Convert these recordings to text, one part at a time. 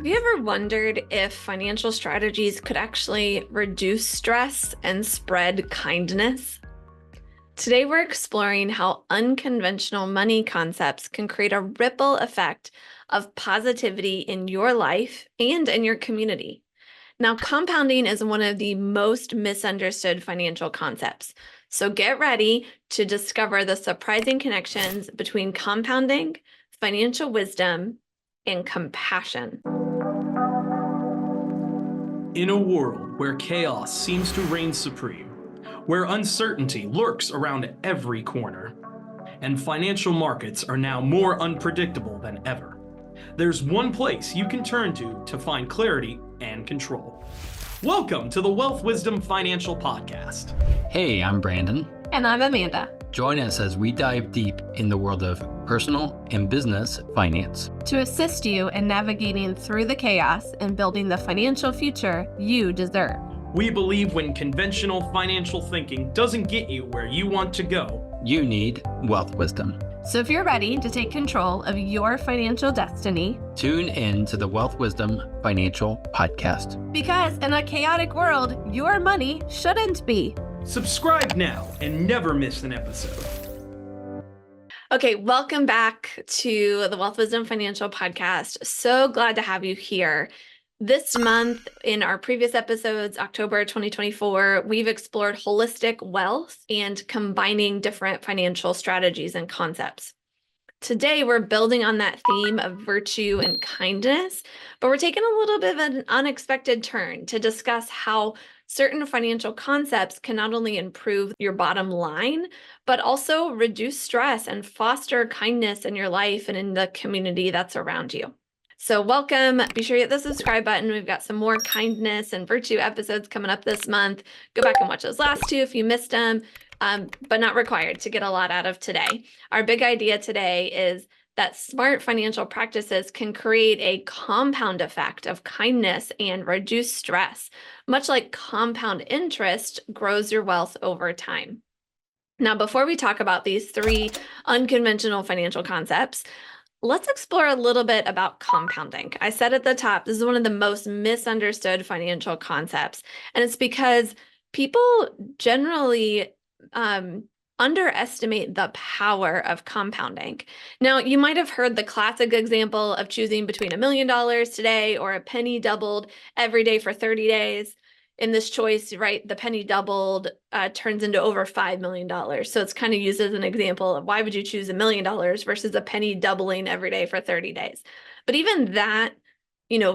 Have you ever wondered if financial strategies could actually reduce stress and spread kindness? Today, we're exploring how unconventional money concepts can create a ripple effect of positivity in your life and in your community. Now, compounding is one of the most misunderstood financial concepts. So get ready to discover the surprising connections between compounding, financial wisdom, and compassion. In a world where chaos seems to reign supreme, where uncertainty lurks around every corner, and financial markets are now more unpredictable than ever, there's one place you can turn to find clarity and control. Welcome to the Wealth Wisdom Financial Podcast. Hey, I'm Brandon. And I'm Amanda. Join us as we dive deep in the world of personal and business finance to assist you in navigating through the chaos and building the financial future you deserve. We believe when conventional financial thinking doesn't get you where you want to go, you need wealth wisdom. So if you're ready to take control of your financial destiny, tune in to the Wealth Wisdom Financial Podcast. Because in a chaotic world, your money shouldn't be. Subscribe now and never miss an episode. Okay, welcome back to the Wealth Wisdom Financial Podcast. So glad to have you here. This month, in our previous episodes, October 2024, we've explored holistic wealth and combining different financial strategies and concepts. Today, we're building on that theme of virtue and kindness, but we're taking a little bit of an unexpected turn to discuss how certain financial concepts can not only improve your bottom line, but also reduce stress and foster kindness in your life and in the community that's around you. So welcome. Be sure to hit the subscribe button. We've got some more kindness and virtue episodes coming up this month. Go back and watch those last two if you missed them, but not required to get a lot out of today. Our big idea today is that smart financial practices can create a compound effect of kindness and reduce stress, much like compound interest grows your wealth over time. Now, before we talk about these three unconventional financial concepts, let's explore a little bit about compounding. I said at the top, this is one of the most misunderstood financial concepts, and it's because people generally underestimate the power of compounding. Now, you might have heard the classic example of choosing between $1 million today or a penny doubled every day for 30 days. In this choice, right, the penny doubled turns into over $5 million. So it's kind of used as an example of why would you choose $1 million versus a penny doubling every day for 30 days. But even that,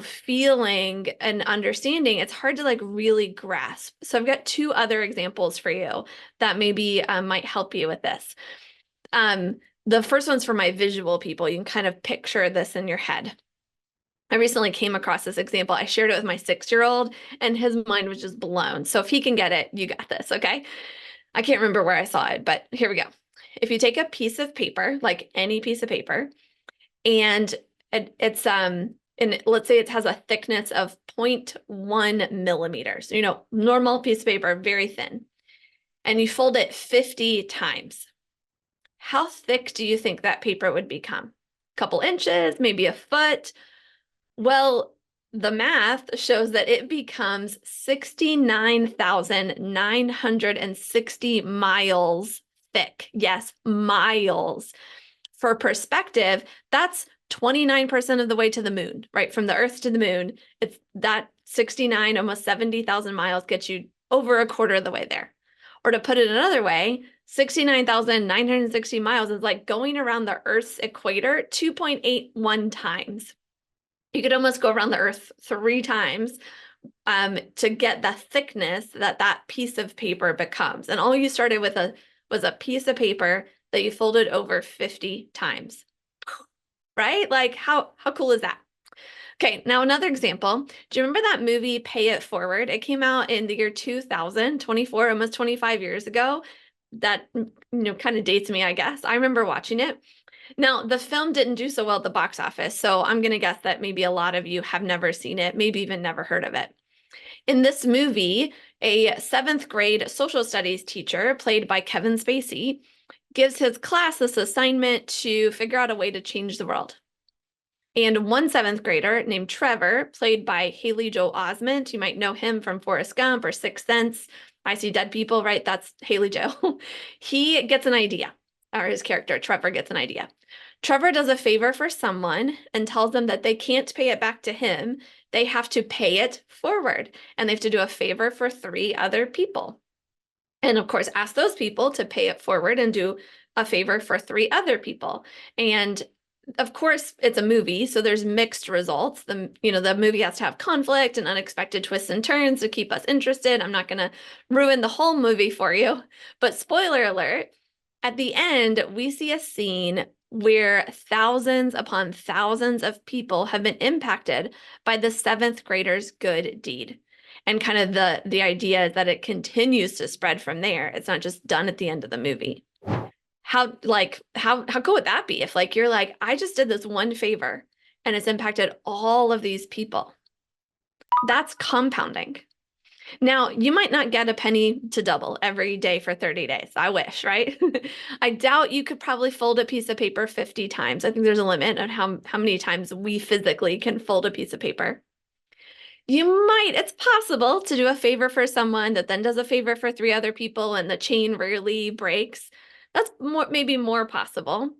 feeling and understanding, it's hard to really grasp. So I've got two other examples for you that maybe might help you with this. The first one's for my visual people. You can kind of picture this in your head. I recently came across this example. I shared it with my 6-year-old and his mind was just blown. So if he can get it, you got this, okay? I can't remember where I saw it, but here we go. If you take a piece of paper, like any piece of paper, and it's and let's say it has a thickness of 0.1 millimeters, normal piece of paper, very thin, and you fold it 50 times. How thick do you think that paper would become? A couple inches, maybe a foot? Well, the math shows that it becomes 69,960 miles thick. Yes, miles. For perspective, that's 29% of the way to the moon, right? From the Earth to the moon, it's that 69, almost 70,000 miles gets you over a quarter of the way there. Or to put it another way, 69,960 miles is like going around the Earth's equator 2.81 times. You could almost go around the Earth 3 times to get the thickness that piece of paper becomes. And all you started with was a piece of paper that you folded over 50 times. Right? Like how cool is that? Okay, now another example. Do you remember that movie Pay It Forward? It came out in the year 2024, almost 25 years ago. That kind of dates me, I guess. I remember watching it. Now, the film didn't do so well at the box office, so I'm going to guess that maybe a lot of you have never seen it, maybe even never heard of it. In this movie, a 7th grade social studies teacher, played by Kevin Spacey, gives his class this assignment to figure out a way to change the world. And one seventh grader named Trevor, played by Haley Joel Osment. You might know him from Forrest Gump or Sixth Sense. I See Dead People, right? That's Haley Joel. He gets an idea, or his character, Trevor, gets an idea. Trevor does a favor for someone and tells them that they can't pay it back to him. They have to pay it forward, and they have to do a favor for 3 other people. And of course, ask those people to pay it forward and do a favor for 3 other people. And of course, it's a movie, so there's mixed results. The movie has to have conflict and unexpected twists and turns to keep us interested. I'm not going to ruin the whole movie for you, but spoiler alert, at the end, we see a scene where thousands upon thousands of people have been impacted by the 7th grader's good deed. And kind of the idea that it continues to spread from there. It's not just done at the end of the movie. How cool would that be if you're like, I just did this one favor and it's impacted all of these people? That's compounding. Now, you might not get a penny to double every day for 30 days. I wish, right? I doubt you could probably fold a piece of paper 50 times. I think there's a limit on how many times we physically can fold a piece of paper. It's possible to do a favor for someone that then does a favor for 3 other people and the chain rarely breaks. That's maybe more possible.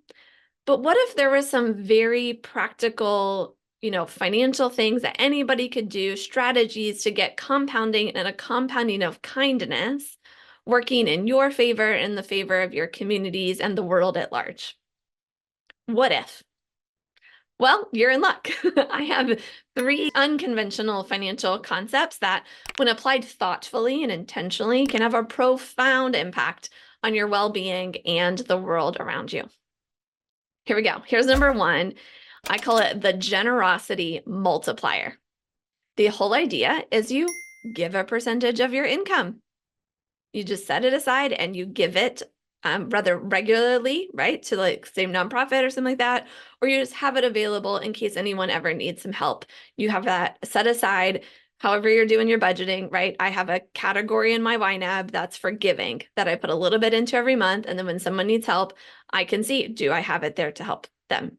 But what if there was some very practical, financial things that anybody could do, strategies to get compounding and a compounding of kindness working in your favor and the favor of your communities and the world at large? What if? Well, you're in luck. I have 3 unconventional financial concepts that, when applied thoughtfully and intentionally, can have a profound impact on your well-being and the world around you. Here we go. Here's number 1. I call it the generosity multiplier. The whole idea is you give a percentage of your income. You just set it aside and you give it rather regularly, right? To say nonprofit or something like that, or you just have it available in case anyone ever needs some help. You have that set aside, however you're doing your budgeting, right? I have a category in my YNAB that's for giving that I put a little bit into every month. And then when someone needs help, I can see, do I have it there to help them?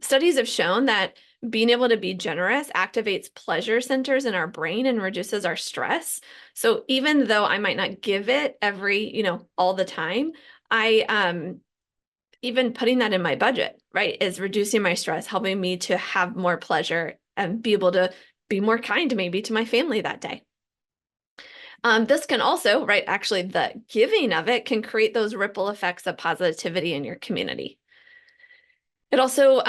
Studies have shown that being able to be generous activates pleasure centers in our brain and reduces our stress. So even though I might not give it all the time, even putting that in my budget, right, is reducing my stress, helping me to have more pleasure and be able to be more kind maybe to my family that day. This can also, right, actually the giving of it can create those ripple effects of positivity in your community. It also,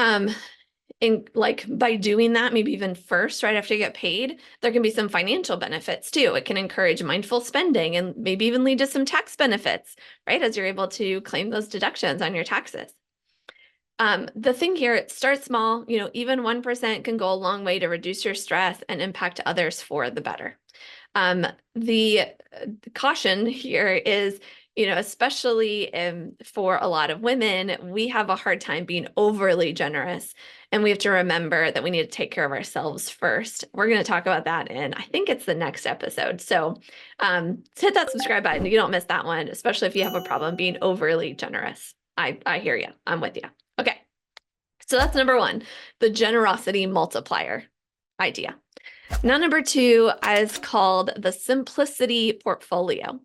by doing that, maybe even first, right after you get paid, there can be some financial benefits too. It can encourage mindful spending and maybe even lead to some tax benefits, right, as you're able to claim those deductions on your taxes. The thing here, it starts small, even 1% can go a long way to reduce your stress and impact others for the better. The caution here is, especially for a lot of women, we have a hard time being overly generous. And we have to remember that we need to take care of ourselves first. We're going to talk about that I think it's the next episode. So hit that subscribe button. You don't miss that one, especially if you have a problem being overly generous. I hear you. I'm with you. Okay. So that's number 1, the generosity multiplier idea. Now, number 2 is called the simplicity portfolio.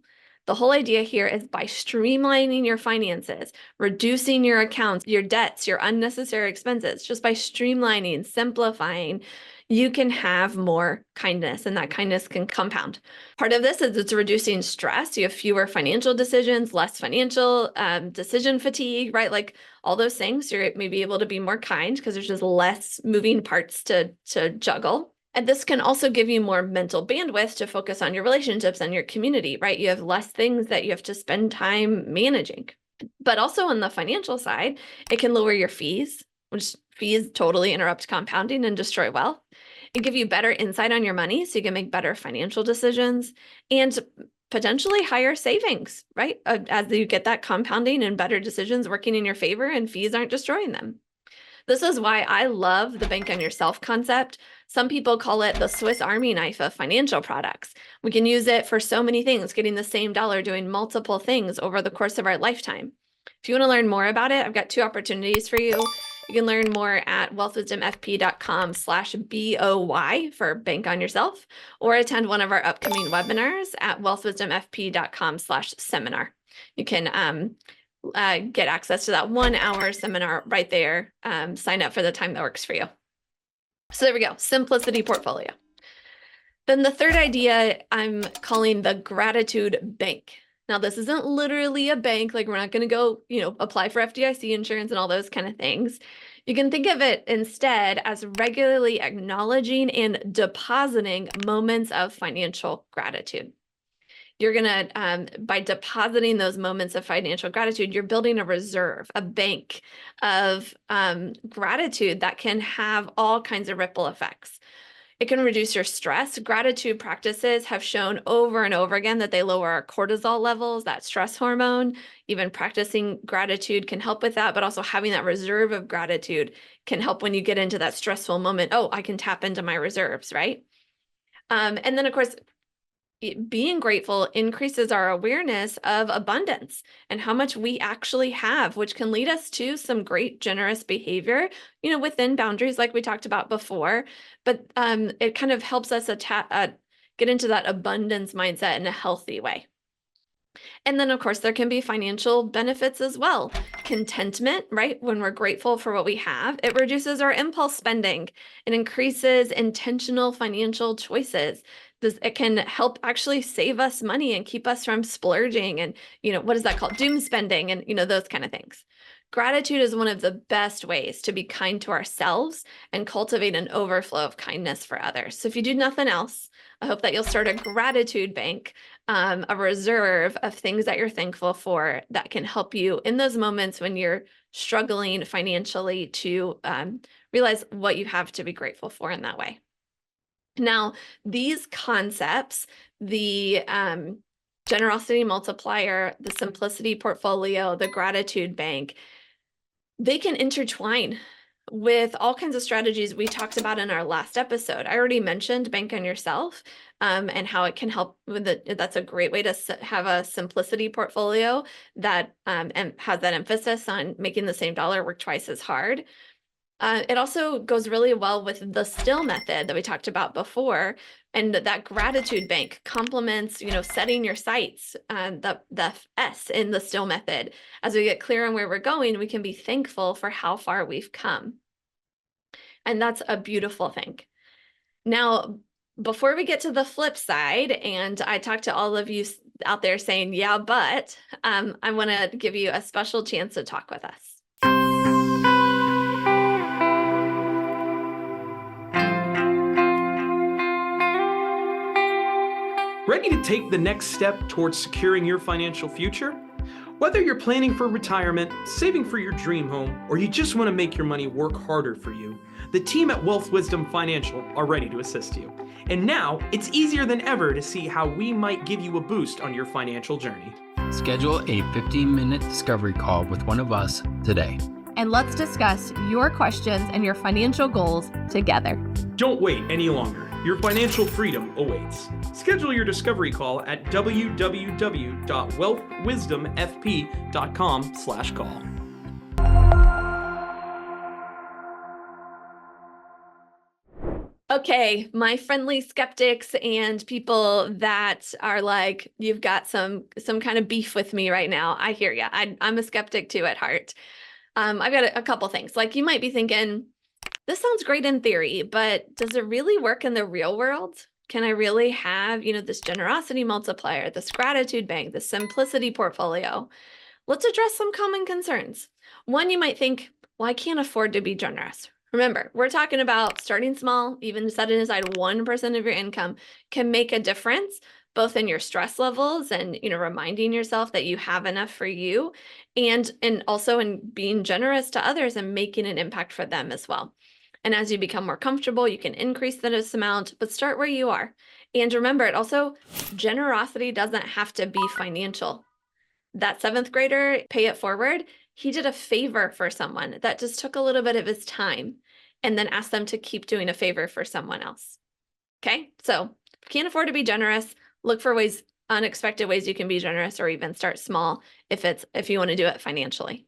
The whole idea here is by streamlining your finances, reducing your accounts, your debts, your unnecessary expenses, just by streamlining, simplifying, you can have more kindness, and that kindness can compound. Part of this is it's reducing stress. You have fewer financial decisions, less financial decision fatigue, right? Like all those things, you're maybe able to be more kind because there's just less moving parts to juggle. And this can also give you more mental bandwidth to focus on your relationships and your community, right? You have less things that you have to spend time managing. But also on the financial side, it can lower your fees, which fees totally interrupt compounding and destroy wealth. It give you better insight on your money so you can make better financial decisions and potentially higher savings, right? As you get that compounding and better decisions working in your favor and fees aren't destroying them. This is why I love the bank on yourself concept. Some people call it the Swiss Army knife of financial products. We can use it for so many things, getting the same dollar doing multiple things over the course of our lifetime. If you want to learn more about it, I've got 2 opportunities for you. You can learn more at wealthwisdomfp.com/BOY for Bank on Yourself, or attend one of our upcoming webinars at wealthwisdomfp.com/seminar. You can get access to that 1-hour seminar right there. Sign up for the time that works for you. So there we go, simplicity portfolio. Then the third idea I'm calling the gratitude bank. Now, this isn't literally a bank, like we're not going to go, apply for FDIC insurance and all those kind of things. You can think of it instead as regularly acknowledging and depositing moments of financial gratitude. You're going to, by depositing those moments of financial gratitude, you're building a reserve, a bank of gratitude that can have all kinds of ripple effects. It can reduce your stress. Gratitude practices have shown over and over again that they lower our cortisol levels, that stress hormone. Even practicing gratitude can help with that, but also having that reserve of gratitude can help when you get into that stressful moment. Oh, I can tap into my reserves, right? And then, of course, being grateful increases our awareness of abundance and how much we actually have, which can lead us to some great generous behavior, within boundaries like we talked about before. But it kind of helps us get into that abundance mindset in a healthy way. And then, of course, there can be financial benefits as well. Contentment, right? When we're grateful for what we have, it reduces our impulse spending and increases intentional financial choices. It can help actually save us money and keep us from splurging and, what is that called? Doom spending and, those kind of things. Gratitude is one of the best ways to be kind to ourselves and cultivate an overflow of kindness for others. So if you do nothing else, I hope that you'll start a gratitude bank, a reserve of things that you're thankful for that can help you in those moments when you're struggling financially to realize what you have to be grateful for in that way. Now, these concepts, the generosity multiplier, the simplicity portfolio, the gratitude bank, they can intertwine with all kinds of strategies we talked about in our last episode. I already mentioned Bank on Yourself and how it can help with it. That's a great way to have a simplicity portfolio that and has that emphasis on making the same dollar work twice as hard. It also goes really well with the still method that we talked about before, and that gratitude bank complements, setting your sights, the S in the still method. As we get clear on where we're going, we can be thankful for how far we've come. And that's a beautiful thing. Now, before we get to the flip side, and I talk to all of you out there saying, yeah, but I want to give you a special chance to talk with us. Ready to take the next step towards securing your financial future? Whether you're planning for retirement, saving for your dream home, or you just want to make your money work harder for you, the team at Wealth Wisdom Financial are ready to assist you. And now, it's easier than ever to see how we might give you a boost on your financial journey. Schedule a 15-minute discovery call with one of us today. And let's discuss your questions and your financial goals together. Don't wait any longer. Your financial freedom awaits. Schedule your discovery call at www.wealthwisdomfp.com/call. Okay, my friendly skeptics and people that are like, you've got some kind of beef with me right now. I hear you. I'm a skeptic too at heart. I've got a couple things. Like, you might be thinking, this sounds great in theory, but does it really work in the real world? Can I really have, this generosity multiplier, this gratitude bank, this simplicity portfolio? Let's address some common concerns. One, you might think, well, I can't afford to be generous. Remember, we're talking about starting small. Even setting aside 1% of your income can make a difference, both in your stress levels and, reminding yourself that you have enough for you, and also in being generous to others and making an impact for them as well. And as you become more comfortable, you can increase this amount, but start where you are. And remember, generosity doesn't have to be financial. That 7th grader, Pay It Forward, he did a favor for someone that just took a little bit of his time and then asked them to keep doing a favor for someone else. Okay, so if you can't afford to be generous, look for unexpected ways you can be generous, or even start small if you want to do it financially.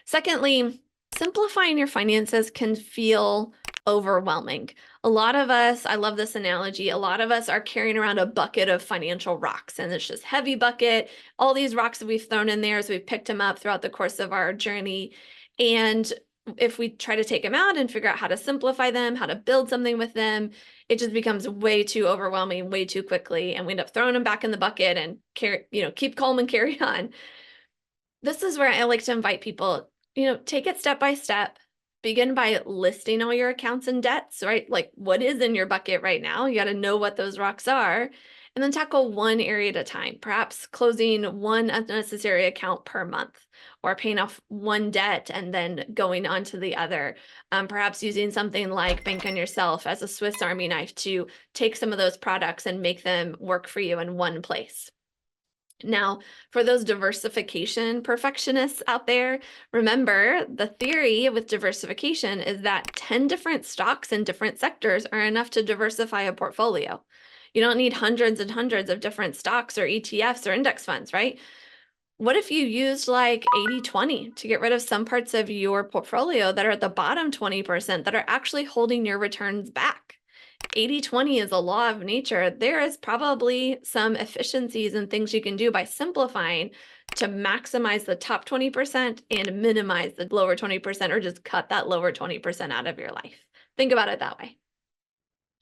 Secondly, simplifying your finances can feel overwhelming. A lot of us, I love this analogy, a lot of us are carrying around a bucket of financial rocks, and it's just heavy bucket, all these rocks that we've thrown in there as we've picked them up throughout the course of our journey. And if we try to take them out and figure out how to simplify them, how to build something with them, it just becomes way too overwhelming, way too quickly, and we end up throwing them back in the bucket and keep calm and carry on. This is where I like to invite people, take it step by step. Begin by listing all your accounts and debts, right? Like what is in your bucket right now? You got to know what those rocks are. And then tackle one area at a time, perhaps closing one unnecessary account per month or paying off one debt and then going on to the other. Perhaps using something like Bank on Yourself as a Swiss Army knife to take some of those products and make them work for you in one place. Now, for those diversification perfectionists out there, remember the theory with diversification is that 10 different stocks in different sectors are enough to diversify a portfolio. You don't need hundreds and hundreds of different stocks or ETFs or index funds, right? What if you used like 80-20 to get rid of some parts of your portfolio that are at the bottom 20% that are actually holding your returns back? 80-20 is a law of nature. There is probably some efficiencies and things you can do by simplifying to maximize the top 20% and minimize the lower 20%, or just cut that lower 20% out of your life. Think about it that way.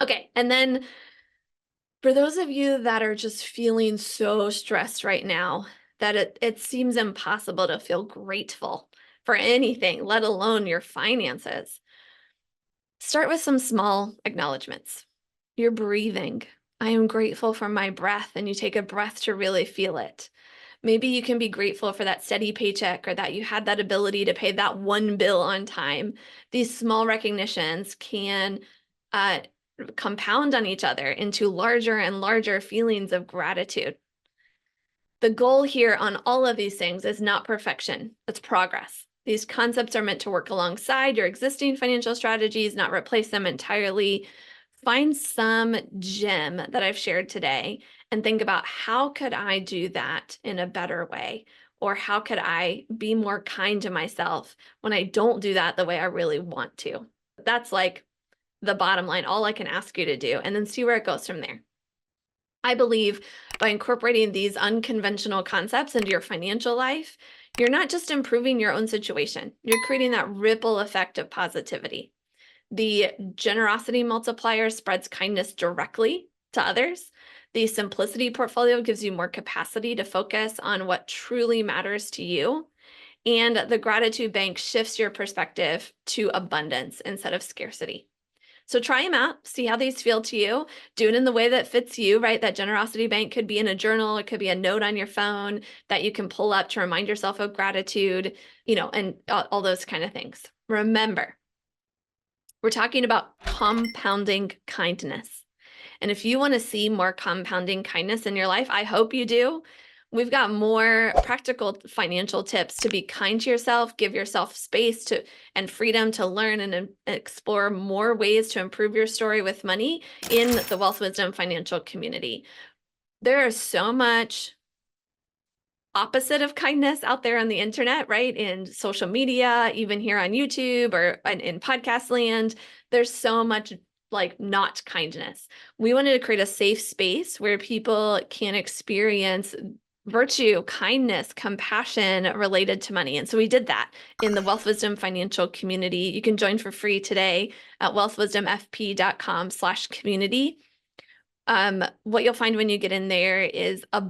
Okay, and then for those of you that are just feeling so stressed right now that it seems impossible to feel grateful for anything, let alone your finances, start with some small acknowledgments. You're breathing. I am grateful for my breath, and you take a breath to really feel it. Maybe you can be grateful for that steady paycheck, or that you had that ability to pay that one bill on time. These small recognitions can compound on each other into larger and larger feelings of gratitude. The goal here on all of these things is not perfection, it's progress. These concepts are meant to work alongside your existing financial strategies, not replace them entirely. Find some gem that I've shared today and think about, how could I do that in a better way? Or how could I be more kind to myself when I don't do that the way I really want to? That's like the bottom line, all I can ask you to do, and then see where it goes from there. I believe by incorporating these unconventional concepts into your financial life, you're not just improving your own situation, you're creating that ripple effect of positivity. The generosity multiplier spreads kindness directly to others. The simplicity portfolio gives you more capacity to focus on what truly matters to you. And the gratitude bank shifts your perspective to abundance instead of scarcity. So try them out, see how these feel to you. Do it in the way that fits you, right? That generosity bank could be in a journal, it could be a note on your phone that you can pull up to remind yourself of gratitude, and all those kind of things. Remember, we're talking about compounding kindness. And if you want to see more compounding kindness in your life, I hope you do. We've got more practical financial tips to be kind to yourself, give yourself space and freedom to learn and explore more ways to improve your story with money in the Wealth Wisdom financial community. There is so much opposite of kindness out there on the internet, right? In social media, even here on YouTube or in podcast land, there's so much like not kindness. We wanted to create a safe space where people can experience virtue, kindness, compassion related to money. And so we did that in the Wealth Wisdom financial community. You can join for free today at wealthwisdomfp.com/community. What you'll find when you get in there is a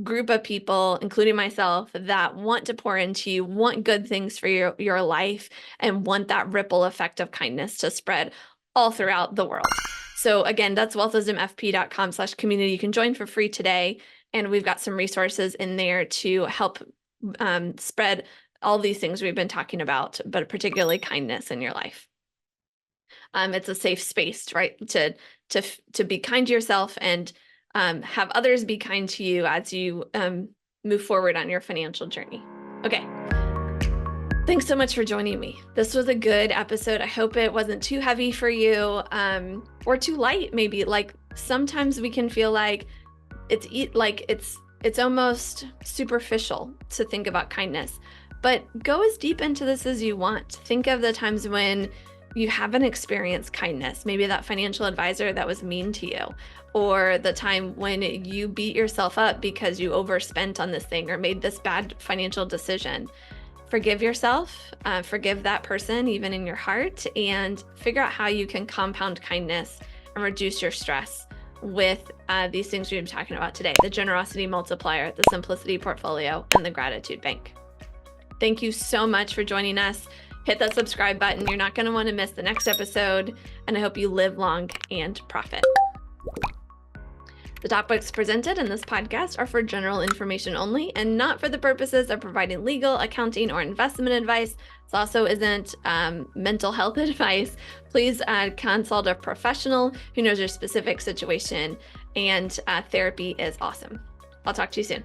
group of people, including myself, that want to pour into you, want good things for your life, and want that ripple effect of kindness to spread all throughout the world. So again, that's wealthwisdomfp.com/community. You can join for free today. And we've got some resources in there to help spread all these things we've been talking about, but particularly kindness in your life. It's a safe space, right, to be kind to yourself and have others be kind to you as you move forward on your financial journey. Okay. Thanks so much for joining me. This was a good episode. I hope it wasn't too heavy for you or too light, maybe. Like sometimes we can feel like it's almost superficial to think about kindness. but go as deep into this as you want. Think of the times when you haven't experienced kindness, maybe that financial advisor that was mean to you, or the time when you beat yourself up because you overspent on this thing or made this bad financial decision. Forgive yourself, forgive that person even in your heart, and figure out how you can compound kindness and reduce your stress with these things we've been talking about today: the generosity multiplier, the simplicity portfolio, and the gratitude bank. Thank you so much for joining us. Hit that subscribe button. You're not going to want to miss the next episode, and I hope you live long and profit. The topics presented in this podcast are for general information only and not for the purposes of providing legal, accounting, or investment advice. This also isn't mental health advice. Please consult a professional who knows your specific situation, and therapy is awesome. I'll talk to you soon.